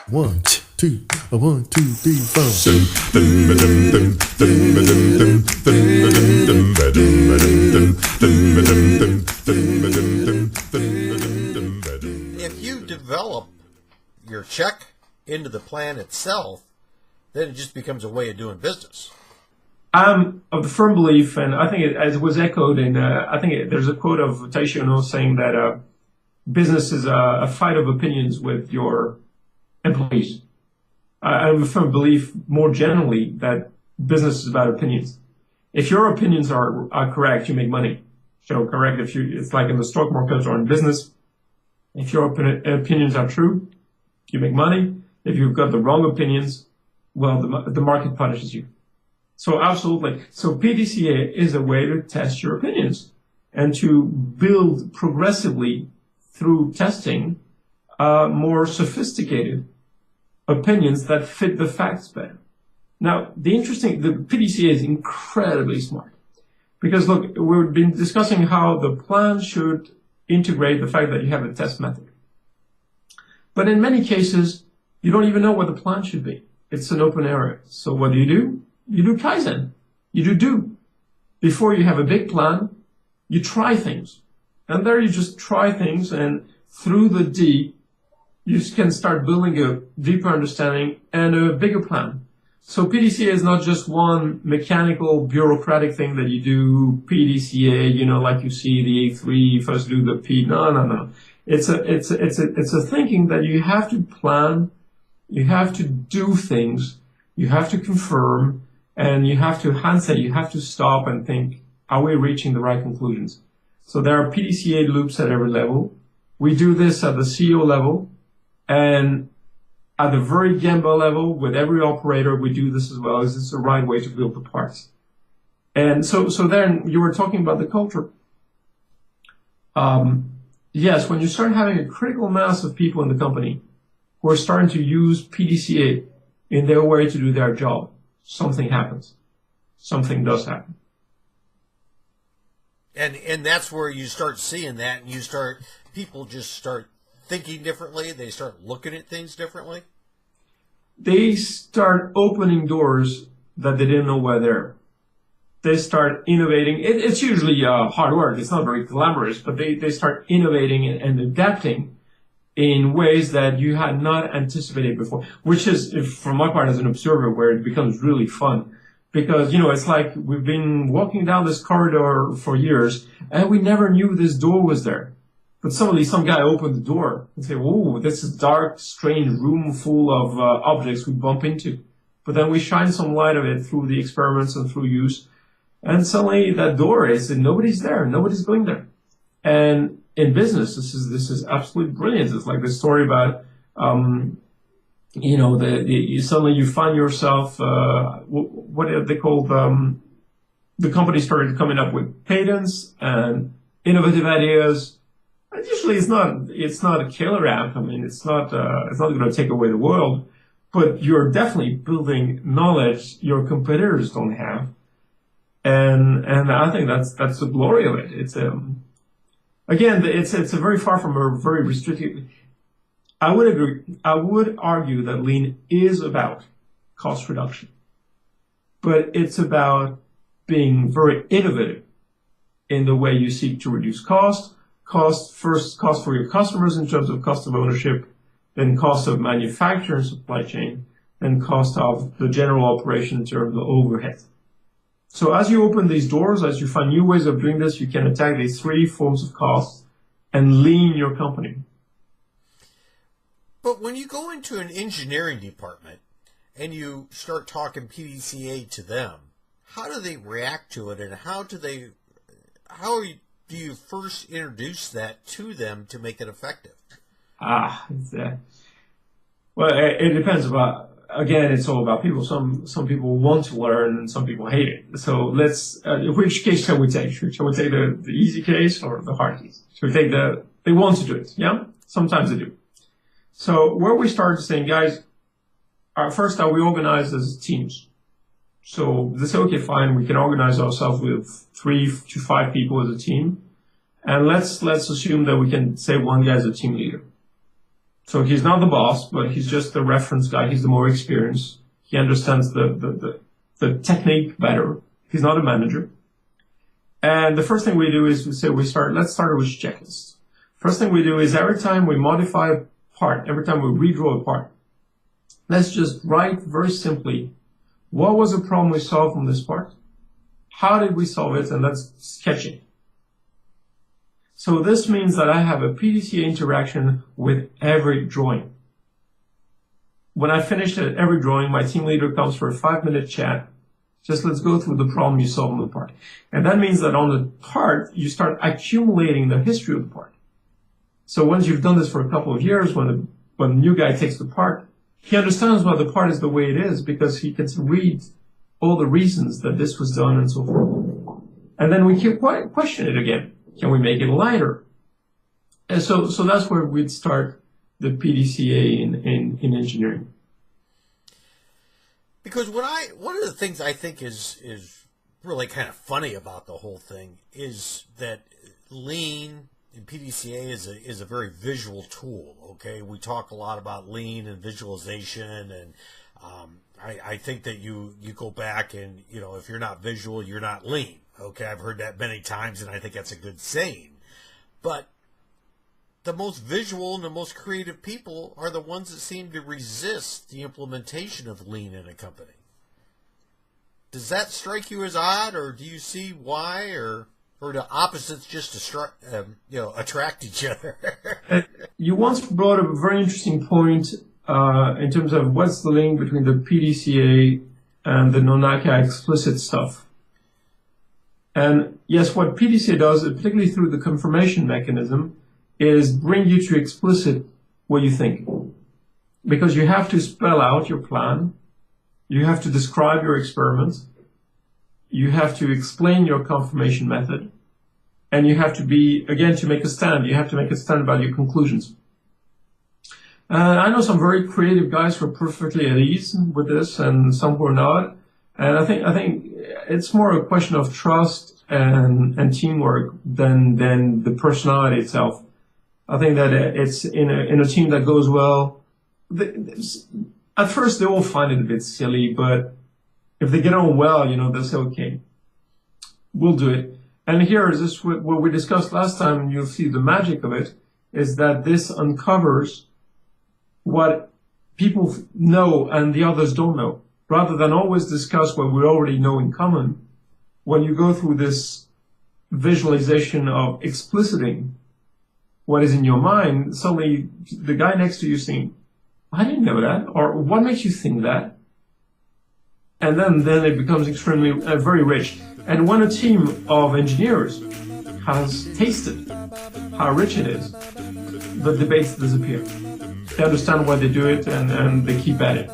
One, two, one, two, three, four. If you develop your check into the plan itself, then it just becomes a way of doing business. I'm of the firm belief, and I think as it was echoed in, there's a quote of Taishi Ono saying that business is a fight of opinions with your employees. I'm a firm belief more generally that business is about opinions. If your opinions are correct, you make money. So correct, it's like in the stock market or in business. If your opinions are true, you make money. If you've got the wrong opinions, well, the market punishes you. So absolutely. So PDCA is a way to test your opinions and to build progressively through testing more sophisticated opinions that fit the facts better. Now, the PDCA is incredibly smart because look, we've been discussing how the plan should integrate the fact that you have a test method. But in many cases, you don't even know what the plan should be. It's an open area. So what do? You do Kaizen. You do. Before you have a big plan, you try things. And there you just try things, and through the D, you can start building a deeper understanding and a bigger plan. So PDCA is not just one mechanical, bureaucratic thing that you do PDCA, like you see the A3, first do the P. No. It's a thinking that you have to plan, you have to do things, you have to confirm, and you have to hindsight, you have to stop and think, are we reaching the right conclusions? So there are PDCA loops at every level. We do this at the CEO level, and at the very Gemba level, with every operator, we do this as well. Is this the right way to build the parts? And so then you were talking about the culture. Yes, when you start having a critical mass of people in the company who are starting to use PDCA in their way to do their job, something happens. Something does happen. And that's where you start seeing that, and people just start thinking differently. They start looking at things differently. They start opening doors that they didn't know were there. They start innovating. It's usually hard work. It's not very glamorous, but they start innovating and adapting in ways that you had not anticipated before, which is, from my part as an observer, where it becomes really fun. Because, it's like we've been walking down this corridor for years, and we never knew this door was there. But suddenly some guy opened the door and said, "Ooh, this is a dark, strange room full of objects we bump into." But then we shine some light of it through the experiments and through use. And suddenly that door and nobody's there. Nobody's going there. And in business, this is absolutely brilliant. It's like the story about, suddenly you find yourself, what are they called? The company started coming up with patents and innovative ideas. And usually it's not a killer app. I mean, it's not going to take away the world, but you're definitely building knowledge your competitors don't have. And I think that's the glory of it. It's again, it's a very far from a very restricted. I would agree. I would argue that lean is about cost reduction, but it's about being very innovative in the way you seek to reduce cost. Cost for your customers in terms of cost of ownership, then cost of manufacturing supply chain, and cost of the general operation in terms of overhead. So as you open these doors, as you find new ways of doing this, you can attack these three forms of cost and lean your company. But when you go into an engineering department and you start talking PDCA to them, how do they react to it, and how do you first introduce that to them to make it effective? Well, it depends again, it's all about people. Some people want to learn and some people hate it. So which case shall we take? Shall we take the easy case or the hard case? Shall we take they want to do it? Yeah? Sometimes they do. So where we started saying, guys, first are we organized as teams? So they say, okay, fine, we can organize ourselves with 3 to 5 people as a team. And let's assume that we can say one guy is a team leader. So he's not the boss, but he's just the reference guy. He's the more experienced. He understands the technique better. He's not a manager. And the first thing we do is let's start with checklists. First thing we do is every time we modify a part, every time we redraw a part, let's just write very simply, what was the problem we solved from this part? How did we solve it? And let's sketch it. So this means that I have a PDCA interaction with every drawing. When I finish every drawing, my team leader comes for a 5-minute chat. Just let's go through the problem you solved on the part. And that means that on the part, you start accumulating the history of the part. So once you've done this for a couple of years, when the new guy takes the part, he understands why the part is the way it is because he gets to read all the reasons that this was done and so forth. And then we can question it again. Can we make it lighter? And so that's where we'd start the PDCA in engineering. Because one of the things I think is really kind of funny about the whole thing is that Lean and PDCA is a very visual tool. Okay, we talk a lot about Lean and visualization, and I think that you go back and if you're not visual, you're not Lean. Okay, I've heard that many times, and I think that's a good saying. But the most visual and the most creative people are the ones that seem to resist the implementation of Lean in a company. Does that strike you as odd, or do you see why, or the opposites just attract each other? You once brought up a very interesting point in terms of what's the link between the PDCA and the non-ACA explicit stuff. And yes, what PDCA does, particularly through the confirmation mechanism, is bring you to explicit what you think. Because you have to spell out your plan, you have to describe your experiment, you have to explain your confirmation method, and you have to to make a stand, you have to make a stand about your conclusions. I know some very creative guys who are perfectly at ease with this, and some who are not. And I think it's more a question of trust and teamwork than the personality itself. I think that it's in a team that goes well. At first, they all find it a bit silly, but if they get on well, they'll say, okay, we'll do it. And here is this what we discussed last time, and you'll see the magic of it, is that this uncovers what people know and the others don't know. Rather than always discuss what we already know in common, when you go through this visualization of expliciting what is in your mind, suddenly the guy next to you saying, I didn't know that, or what makes you think that? And then it becomes extremely, very rich. And when a team of engineers has tasted how rich it is, the debates disappear. They understand why they do it, and they keep at it.